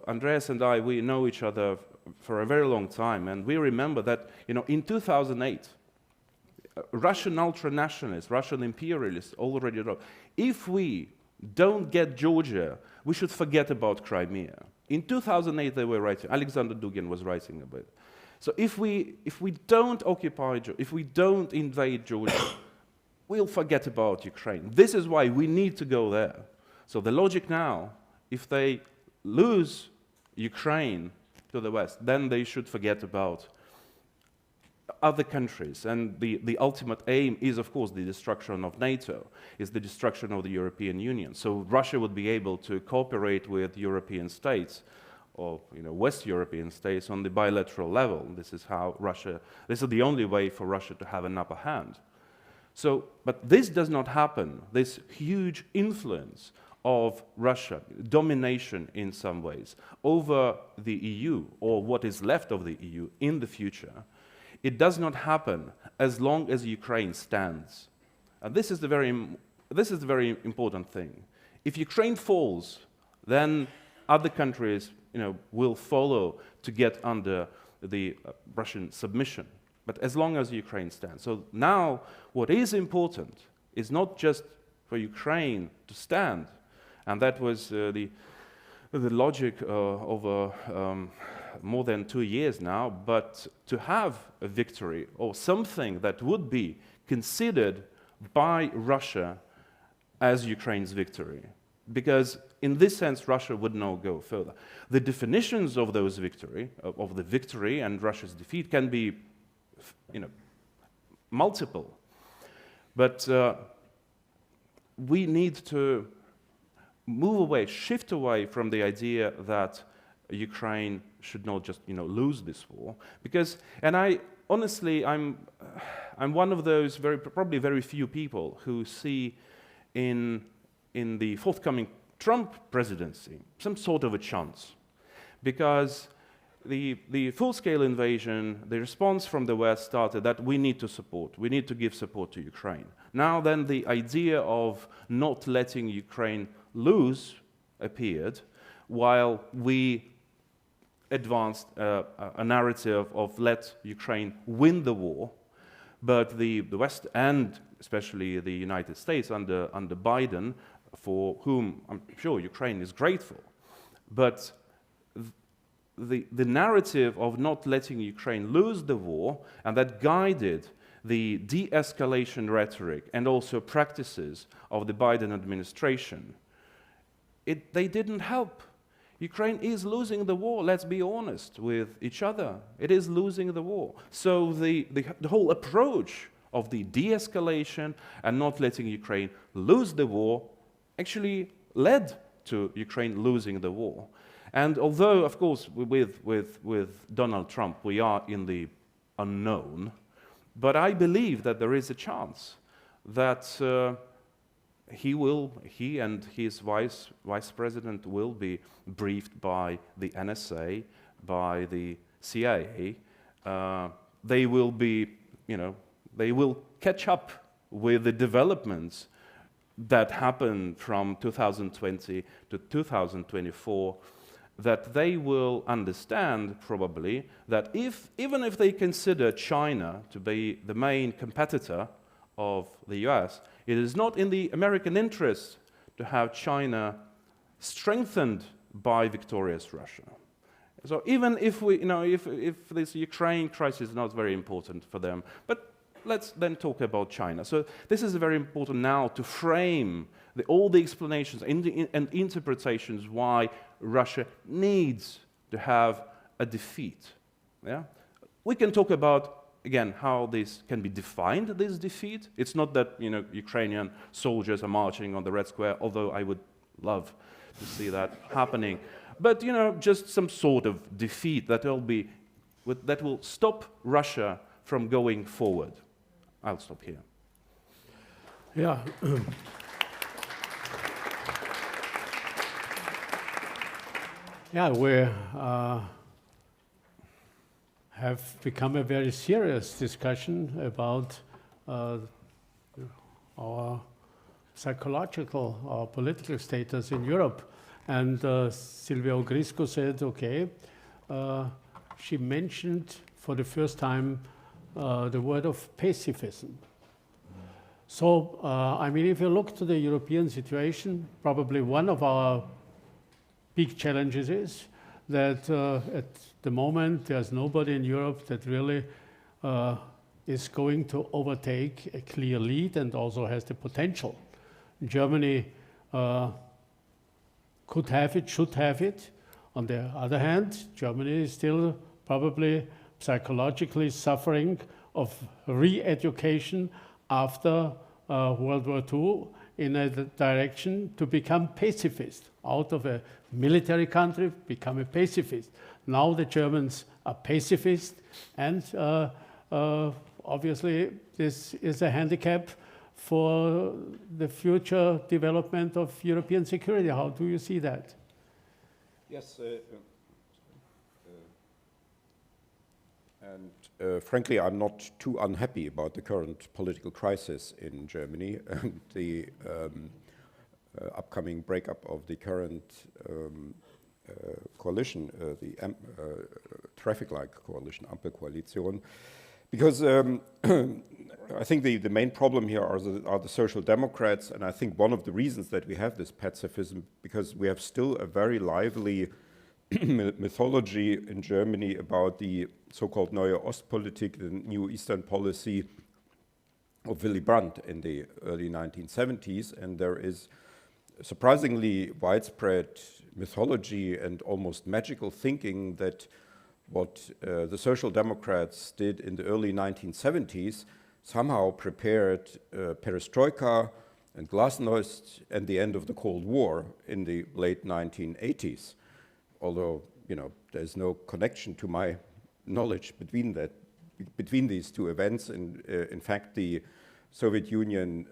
Andreas and I, we know each other for a very long time, and we remember that in 2008, Russian ultra-nationalists, Russian imperialists already wrote, if we don't get Georgia, we should forget about Crimea. In 2008 they were writing, Alexander Dugin was writing about it. So if we don't occupy, if we don't invade Georgia, we'll forget about Ukraine. This is why we need to go there. So the logic now, if they lose Ukraine to the West, then they should forget about other countries. And the ultimate aim is, of course, the destruction of NATO, is the destruction of the European Union. So Russia would be able to cooperate with European states, or West European states on the bilateral level. This is the only way for Russia to have an upper hand. So, but this does not happen, this huge influence of Russia, domination in some ways, over the EU, or what is left of the EU in the future. It does not happen as long as Ukraine stands. And this is the very important thing. If Ukraine falls, then other countries will follow to get under the Russian submission. But as long as Ukraine stands. So now what is important is not just for Ukraine to stand, and that was the logic over more than 2 years now, but to have a victory or something that would be considered by Russia as Ukraine's victory. Because in this sense, Russia would not go further. The definitions of those of the victory and Russia's defeat can be, multiple. But we need to move away, shift away from the idea that Ukraine should not just, lose this war. Because, and honestly, I'm one of those probably very few people who see in the forthcoming Trump presidency some sort of a chance, because the full-scale invasion, the response from the West started that we need to give support to Ukraine. Now then, the idea of not letting Ukraine lose appeared, while we advanced a narrative of let Ukraine win the war. But the West, and especially the United States under Biden, for whom I'm sure Ukraine is grateful, but the narrative of not letting Ukraine lose the war, and that guided the de-escalation rhetoric and also practices of the Biden administration, they didn't help. Ukraine is losing the war, let's be honest with each other. It is losing the war. So the whole approach of the de-escalation and not letting Ukraine lose the war actually led to Ukraine losing the war. And although, of course, with Donald Trump, we are in the unknown, but I believe that there is a chance that he and his vice president will be briefed by the NSA, by the CIA. They will be, they will catch up with the developments that happened from 2020 to 2024, that they will understand probably that even if they consider China to be the main competitor of the US, it is not in the American interest to have China strengthened by victorious Russia. So even if if this Ukraine crisis is not very important for them, but let's then talk about China. So this is very important now to frame all the explanations and interpretations why Russia needs to have a defeat. Yeah? We can talk about, again, how this can be defined, this defeat. It's not that Ukrainian soldiers are marching on the Red Square, although I would love to see that happening. But just some sort of defeat that will stop Russia from going forward. I'll stop here. Yeah. Yeah, we have become a very serious discussion about our psychological, our political status in Europe. And Sylvia Ogryzko said, okay, she mentioned for the first time the word of pacifism. So, I mean, if you look to the European situation, probably one of our big challenges is that at the moment there's nobody in Europe that really is going to overtake a clear lead and also has the potential. Germany could have it, should have it. On the other hand, Germany is still probably psychologically suffering of re-education after World War II in a direction to become pacifist. Out of a military country, become a pacifist. Now the Germans are pacifist, and obviously this is a handicap for the future development of European security. How do you see that? Yes, frankly, I'm not too unhappy about the current political crisis in Germany and the upcoming breakup of the current coalition, the traffic light coalition, Ampelkoalition, because I think the main problem here are the Social Democrats, and I think one of the reasons that we have this pacifism, because we have still a very lively mythology in Germany about the so-called Neue Ostpolitik, the new Eastern policy of Willy Brandt in the early 1970s, and there is surprisingly widespread mythology and almost magical thinking that what the Social Democrats did in the early 1970s somehow prepared perestroika and glasnost and the end of the Cold War in the late 1980s. Although, there's no connection to my knowledge between these two events. And in fact, the Soviet Union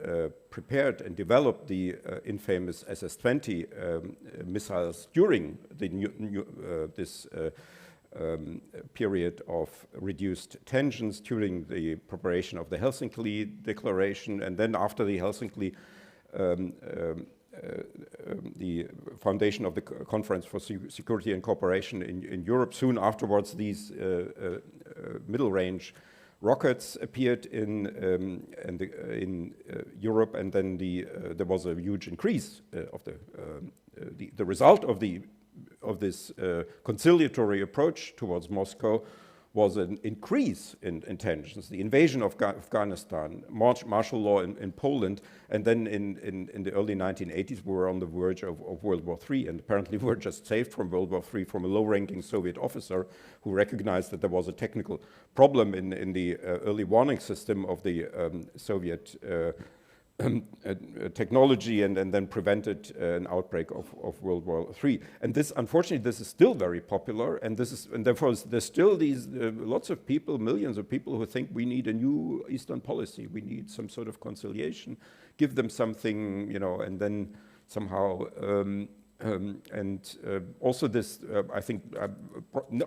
prepared and developed the infamous SS-20 missiles during the this period of reduced tensions during the preparation of the Helsinki Declaration, and then after the Helsinki the foundation of the Conference for Security and Cooperation in Europe. Soon afterwards, these middle-range rockets appeared in Europe, and then there was a huge increase of the result of this conciliatory approach towards Moscow was an increase in tensions, the invasion of Afghanistan, martial law in Poland, and then in the early 1980s we were on the verge of World War III, and apparently we were just saved from World War III from a low-ranking Soviet officer who recognized that there was a technical problem in the early warning system of the Soviet technology, and then prevented an outbreak of World War III. And this, unfortunately, this is still very popular, and therefore there's still these lots of people, millions of people who think we need a new Eastern policy, we need some sort of conciliation, give them something, you know, and then somehow. Also this, I think,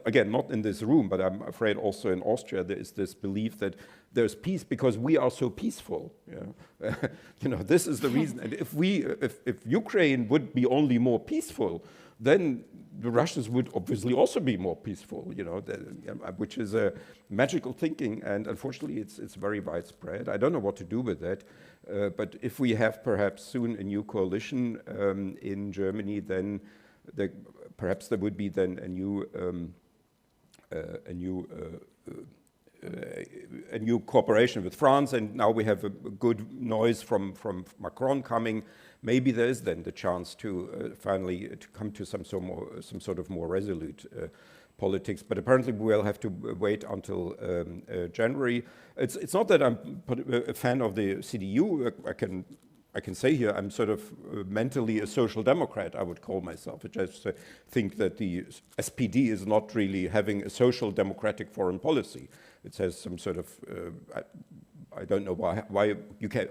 again, not in this room, but I'm afraid also in Austria, there is this belief that there's peace because we are so peaceful. You know, this is the reason. And if Ukraine would be only more peaceful, then the Russians would obviously also be more peaceful, you know, which is a magical thinking, and unfortunately it's very widespread. I don't know what to do with that, but if we have perhaps soon a new coalition in Germany, then perhaps there would be then a new cooperation with France, and now we have a good noise from Macron coming. Maybe there is then the chance to finally to come to some sort of more resolute politics. But apparently we will have to wait until January. It's not that I'm a fan of the CDU. I can say here I'm sort of mentally a social democrat, I would call myself. I just think that the SPD is not really having a social democratic foreign policy. It has some sort of I don't know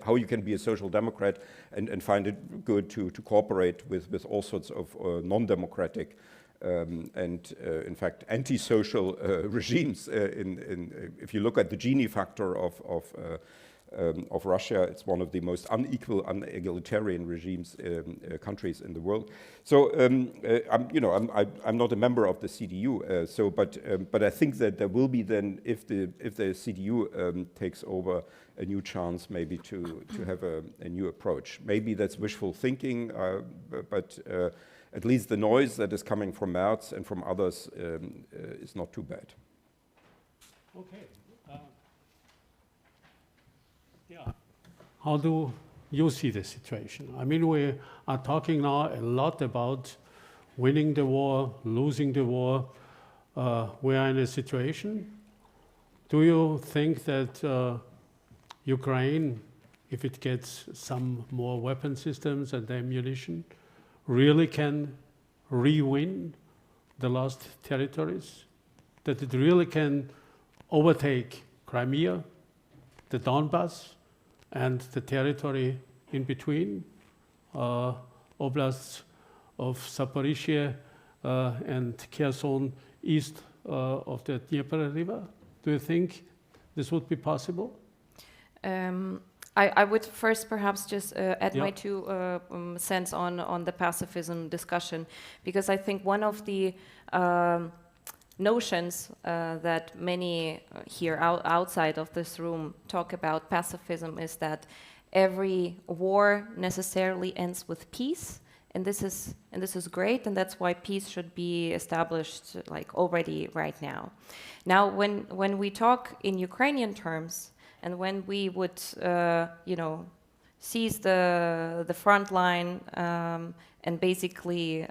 how you can be a social democrat and find it good to cooperate with all sorts of non-democratic and in fact anti-social regimes. If you look at the Gini factor of Russia, it's one of the most unequal, unegalitarian regimes, countries in the world. So I'm not a member of the CDU. But I think that there will be then, if the CDU takes over, a new chance maybe to have a new approach. Maybe that's wishful thinking, but at least the noise that is coming from Merz and from others is not too bad. Okay. Yeah. How do you see the situation? I mean, we are talking now a lot about winning the war, losing the war. We are in a situation. Do you think that Ukraine, if it gets some more weapon systems and ammunition, really can re-win the lost territories? That it really can overtake Crimea, the Donbass, and the territory in between, oblasts of Zaporizhia and Kherson east of the Dnieper River? Do you think this would be possible? I would first perhaps just add my 2 cents on the pacifism discussion, because I think one of the notions that many here outside of this room talk about pacifism is that every war necessarily ends with peace, and this is great, and that's why peace should be established like already right now. Now, when we talk in Ukrainian terms, and when we would seize the front line and basically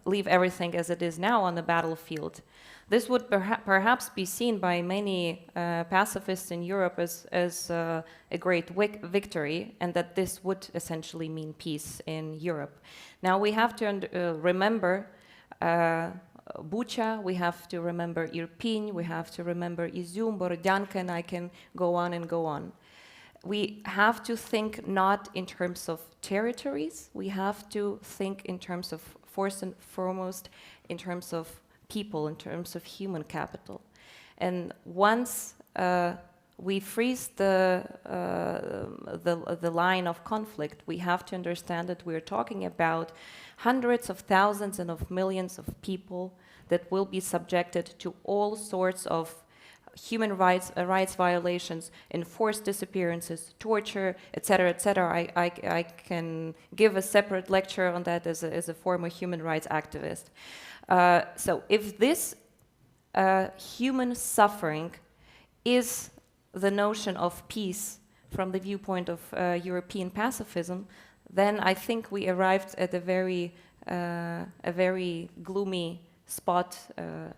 leave everything as it is now on the battlefield, this would perhaps be seen by many pacifists in Europe as a great victory, and that this would essentially mean peace in Europe. Now we have to remember Bucha, we have to remember Irpin, we have to remember Izium, Borodyanka, and I can go on and go on. we have to think not in terms of territories, we have to think in terms of, first and foremost, in terms of people, in terms of human capital. And once we freeze the line of conflict, we have to understand that we're talking about hundreds of thousands and of millions of people that will be subjected to all sorts of human rights violations, enforced disappearances, torture, etc., etc. I can give a separate lecture on that as a former human rights activist. So if this human suffering is the notion of peace from the viewpoint of European pacifism, then I think we arrived at a very gloomy spot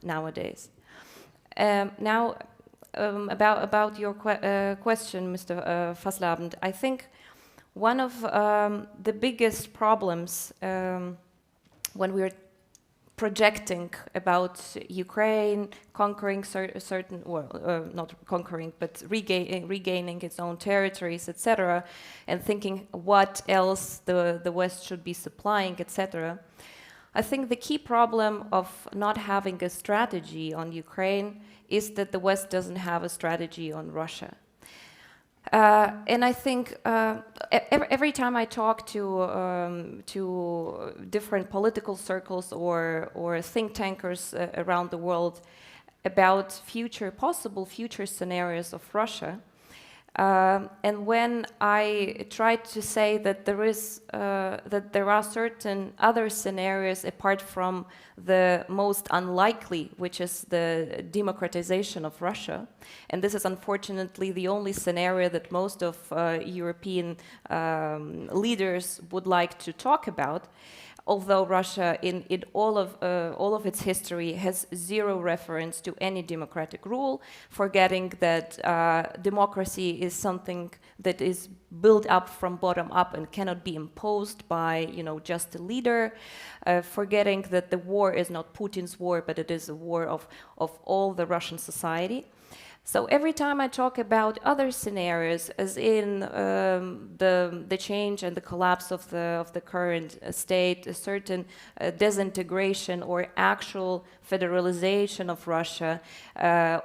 nowadays. Now, about your question, Mr. Fasslabend, I think one of the biggest problems when we're projecting about Ukraine conquering certain, well, not conquering, but regaining its own territories, etc., and thinking what else the West should be supplying, etc. I think the key problem of not having a strategy on Ukraine is that the West doesn't have a strategy on Russia. And I think every time I talk to different political circles or think tankers around the world about possible future scenarios of Russia, and when I try to say that there are certain other scenarios apart from the most unlikely, which is the democratization of Russia, and this is unfortunately the only scenario that most of European leaders would like to talk about, although Russia in all of its history has zero reference to any democratic rule, forgetting that democracy is something that is built up from bottom up and cannot be imposed by, just a leader, forgetting that the war is not Putin's war, but it is a war of all the Russian society. So every time I talk about other scenarios, as in the change and the collapse of the current state, a certain disintegration or actual federalization of Russia,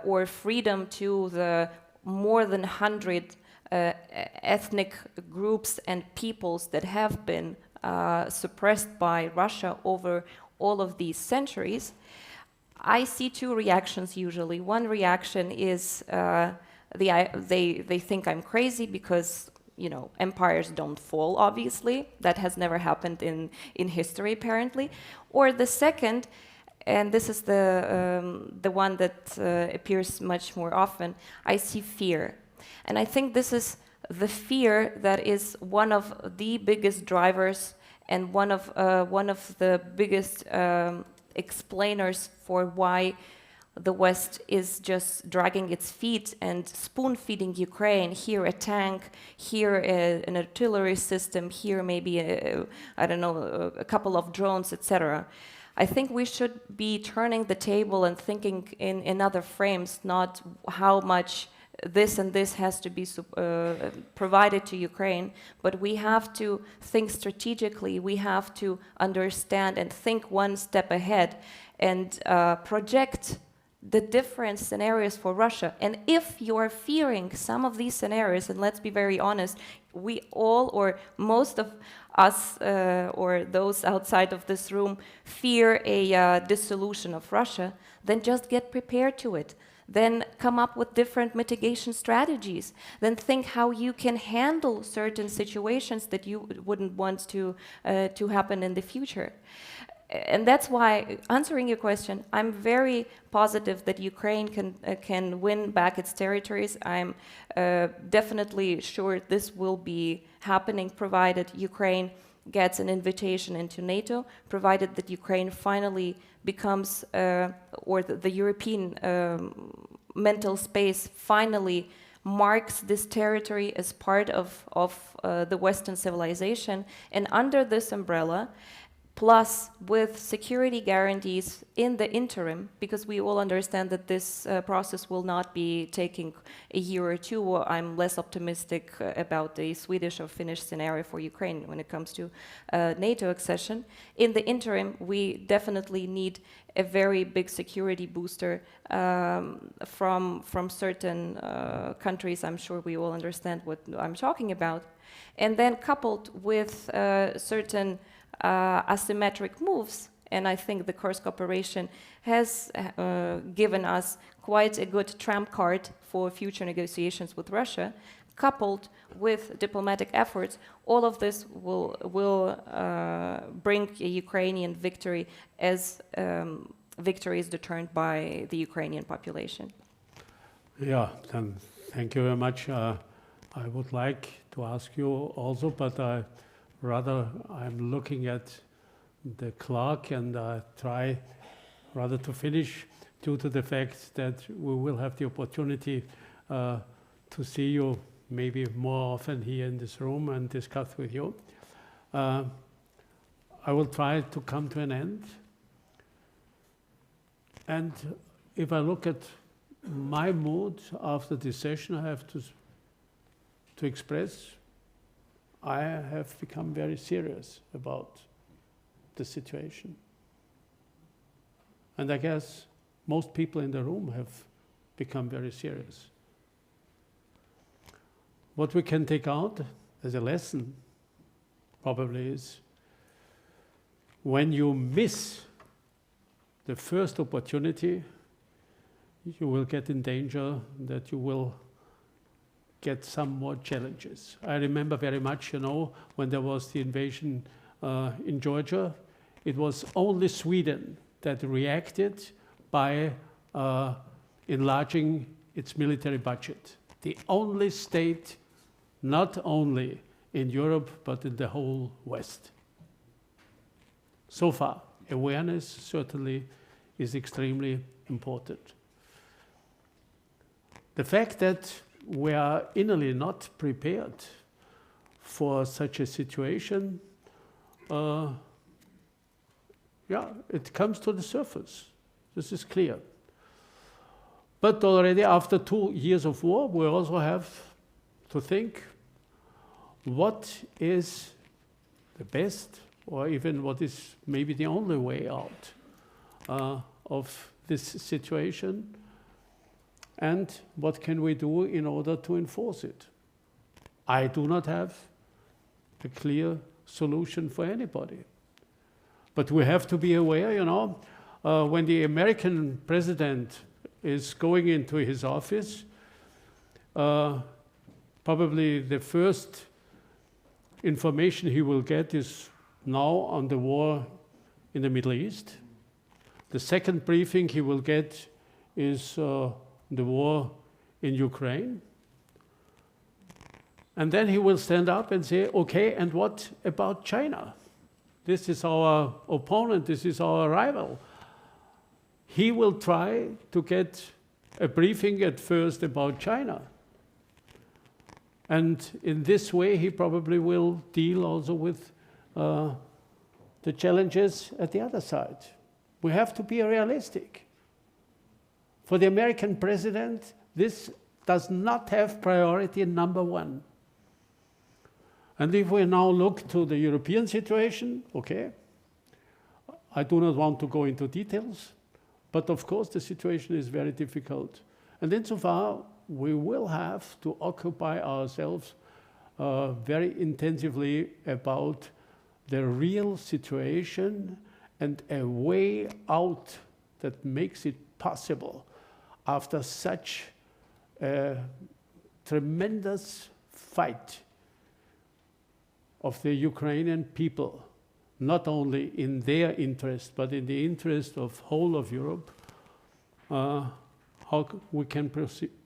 or freedom to the more than 100 ethnic groups and peoples that have been suppressed by Russia over all of these centuries, I see two reactions usually. One reaction is they think I'm crazy because empires don't fall, obviously. That has never happened in history, apparently. Or the second, and this is the one that appears much more often, I see fear. And I think this is the fear that is one of the biggest drivers and one of the biggest explainers for why the West is just dragging its feet and spoon-feeding Ukraine. Here a tank, here an artillery system, here maybe a couple of drones, etc. I think we should be turning the table and thinking in other frames, not how much this and this has to be provided to Ukraine, but we have to think strategically, we have to understand and think one step ahead and project the different scenarios for Russia. And if you are fearing some of these scenarios, and let's be very honest, we all, or most of us, or those outside of this room, fear a dissolution of Russia, then just get prepared to it. Then come up with different mitigation strategies. Then think how you can handle certain situations that you wouldn't want to happen in the future. And that's why, answering your question, I'm very positive that Ukraine can win back its territories. I'm definitely sure this will be happening, provided Ukraine gets an invitation into NATO, provided that Ukraine finally becomes, or the European mental space finally marks this territory as part of the Western civilization. And under this umbrella, plus with security guarantees in the interim, because we all understand that this process will not be taking a year or two. I'm less optimistic about the Swedish or Finnish scenario for Ukraine when it comes to NATO accession. In the interim, we definitely need a very big security booster from certain countries. I'm sure we all understand what I'm talking about. And then coupled with certain asymmetric moves, and I think the Kursk operation has given us quite a good trump card for future negotiations with Russia, coupled with diplomatic efforts, all of this will bring a Ukrainian victory as victory is determined by the Ukrainian population. Yeah, then thank you very much. I would like to ask you also, but I'm looking at the clock and I try rather to finish due to the fact that we will have the opportunity to see you maybe more often here in this room and discuss with you. I will try to come to an end. And if I look at my mood after this session, I have to express I have become very serious about the situation. And I guess most people in the room have become very serious. What we can take out as a lesson probably is when you miss the first opportunity, you will get in danger that you will get some more challenges. I remember very much, when there was the invasion in Georgia, it was only Sweden that reacted by enlarging its military budget. The only state, not only in Europe, but in the whole West. So far, awareness certainly is extremely important. The fact that we are innerly not prepared for such a situation, it comes to the surface. This is clear. But already after 2 years of war, we also have to think what is the best, or even what is maybe the only way out of this situation, and what can we do in order to enforce it. I do not have a clear solution for anybody. But we have to be aware, when the American president is going into his office, probably the first information he will get is now on the war in the Middle East. The second briefing he will get is the war in Ukraine. And then he will stand up and say, okay, and what about China? This is our opponent, this is our rival. He will try to get a briefing at first about China. And in this way, he probably will deal also with the challenges at the other side. We have to be realistic. For the American president, this does not have priority number one. And if we now look to the European situation, okay, I do not want to go into details, but of course the situation is very difficult. And insofar, we will have to occupy ourselves very intensively about the real situation and a way out that makes it possible after such a tremendous fight of the Ukrainian people, not only in their interest, but in the interest of whole of Europe, how we can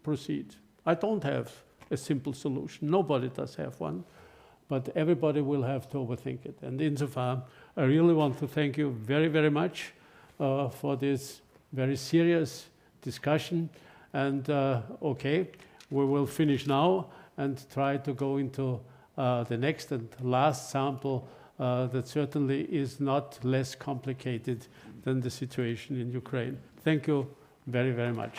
proceed. I don't have a simple solution. Nobody does have one, but everybody will have to overthink it. And insofar, I really want to thank you very, very much for this very serious discussion. And okay, we will finish now and try to go into the next and last sample that certainly is not less complicated than the situation in Ukraine. Thank you very, very much.